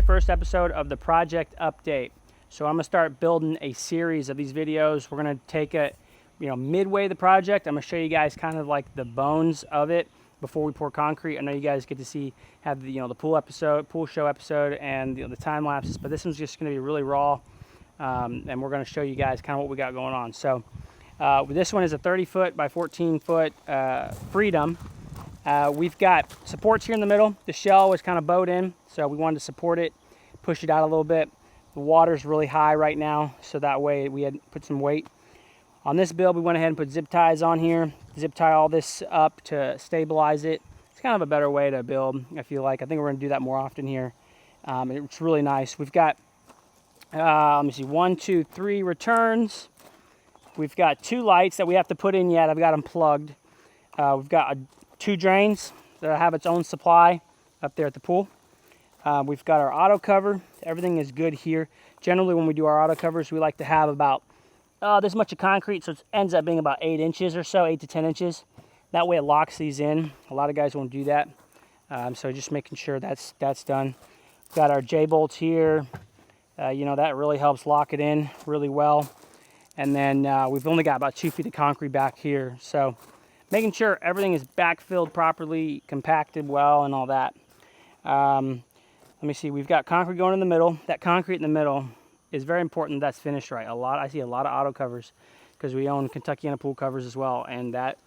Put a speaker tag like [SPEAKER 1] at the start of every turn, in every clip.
[SPEAKER 1] very first episode of the project update. So I'm gonna start building a series of these videos. We're gonna take it, midway the project. I'm gonna show you guys kind of like the bones of it before we pour concrete. I know you guys get to have the pool show episode, and the time lapses, but this one's just gonna be really raw, and we're gonna show you guys kind of what we got going on. So this one is a 30-foot by 14-foot Freedom. We've got supports here in the middle. The shell was kind of bowed in, so we wanted to support it, push it out a little bit. The water's really high right now, so that way we had put some weight. On this build, we went ahead and put zip ties on here, zip tie all this up to stabilize it. It's kind of a better way to build, I feel like. I think we're going to do that more often here. It's really nice. We've got, let me see, 1, 2, 3 returns. We've got 2 lights that we have to put in yet. I've got them plugged. We've got 2 drains that have its own supply up there at the pool. We've got our auto cover. Everything is good here. Generally, when we do our auto covers, we like to have about this much of concrete, so it ends up being about 8 inches or so, 8 to 10 inches. That way it locks these in. A lot of guys won't do that. So just making sure that's done. We've got our J-bolts here. That really helps lock it in really well. And then we've only got about 2 feet of concrete back here. So making sure everything is backfilled properly, compacted well, and all that. Let me see, we've got concrete going in the middle. That concrete in the middle is very important that's finished right. I see a lot of auto covers because we own Kentuckiana pool covers as well, and that,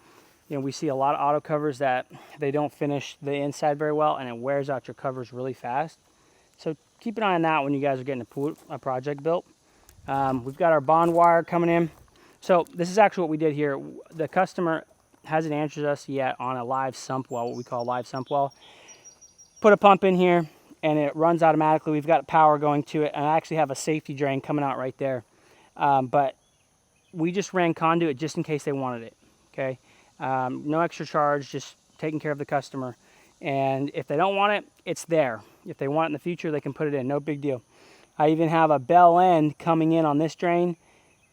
[SPEAKER 1] we see a lot of auto covers that they don't finish the inside very well, and it wears out your covers really fast. So keep an eye on that when you guys are getting a project built. We've got our bond wire coming in. So this is actually what we did here. The customer hasn't answered us yet on a live sump well, what we call a live sump well. Put a pump in here and it runs automatically. We've got power going to it, and I actually have a safety drain coming out right there. But we just ran conduit just in case they wanted it, okay? No extra charge, just taking care of the customer. And if they don't want it, it's there. If they want it in the future, they can put it in, no big deal. I even have a bell end coming in on this drain.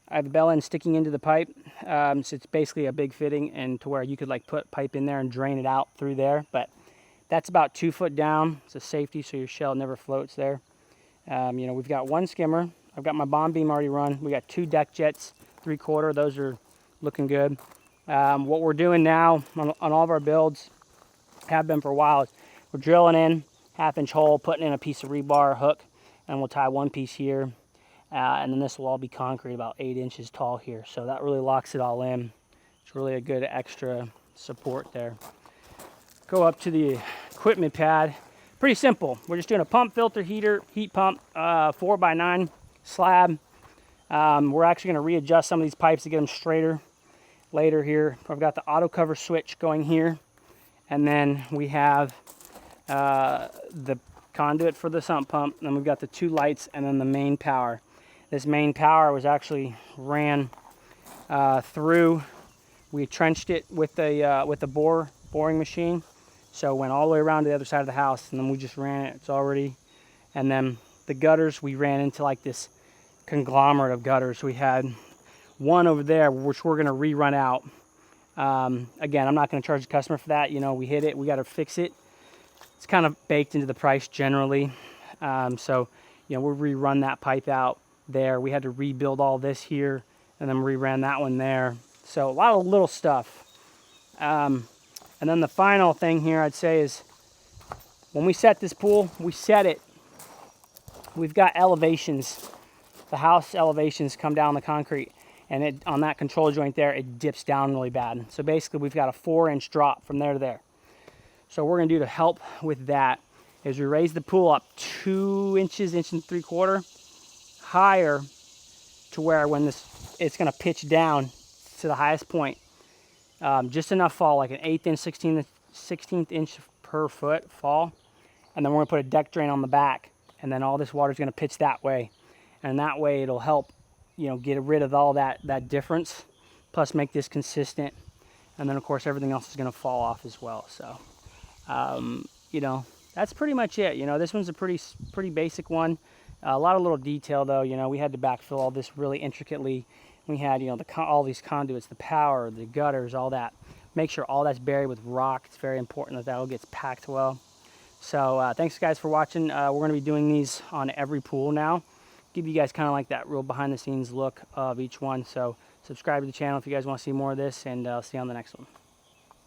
[SPEAKER 1] I have a bell end sticking into the pipe. So it's basically a big fitting, and to where you could like put pipe in there and drain it out through there. But that's about 2 foot down. It's a safety, so your shell never floats there. We've got 1 skimmer. I've got my bond beam already run. We got 2 deck jets, 3/4. Those are looking good. What we're doing now on all of our builds, have been for a while, is we're drilling in 1/2-inch hole, putting in a piece of rebar hook, and we'll tie 1 piece here. And then this will all be concrete about 8 inches tall here. So that really locks it all in. It's really a good extra support there. Go up to the equipment pad. Pretty simple. We're just doing a pump, filter, heater, heat pump, 4x9 slab. We're actually going to readjust some of these pipes to get them straighter later here. I've got the auto cover switch going here. And then we have the conduit for the sump pump. And then we've got the 2 lights and then the main power. This main power was actually ran through. We trenched it with the boring machine. So it went all the way around to the other side of the house, and then we just ran it. It's already, and then the gutters, we ran into like this conglomerate of gutters. We had one over there, which we're gonna rerun out. Again, I'm not gonna charge the customer for that. We hit it, we gotta fix it. It's kind of baked into the price generally. We'll rerun that pipe out there. We had to rebuild all this here, and then reran that one there. So a lot of little stuff. And then the final thing here I'd say is when we set this pool, we've got elevations. The house elevations come down the concrete, and on that control joint there, it dips down really bad. So basically we've got a 4-inch drop from there to there. So what we're gonna do to help with that is we raise the pool up 2 inches, 1.75 inches higher, to where when it's gonna pitch down to the highest point. Just enough fall, like an 1/8 inch, 16th inch per foot fall. And then we're gonna put a deck drain on the back, and then all this water is gonna pitch that way. And that way it'll help, get rid of all that difference, plus make this consistent. And then of course everything else is gonna fall off as well. So, that's pretty much it. This one's a pretty basic one. A lot of little detail though. We had to backfill all this really intricately. We had, all these conduits, the power, the gutters, all that. Make sure all that's buried with rock. It's very important that all gets packed well. So thanks guys for watching. We're going to be doing these on every pool now. Give you guys kind of like that real behind the scenes look of each one. So subscribe to the channel if you guys want to see more of this, and I'll see you on the next one.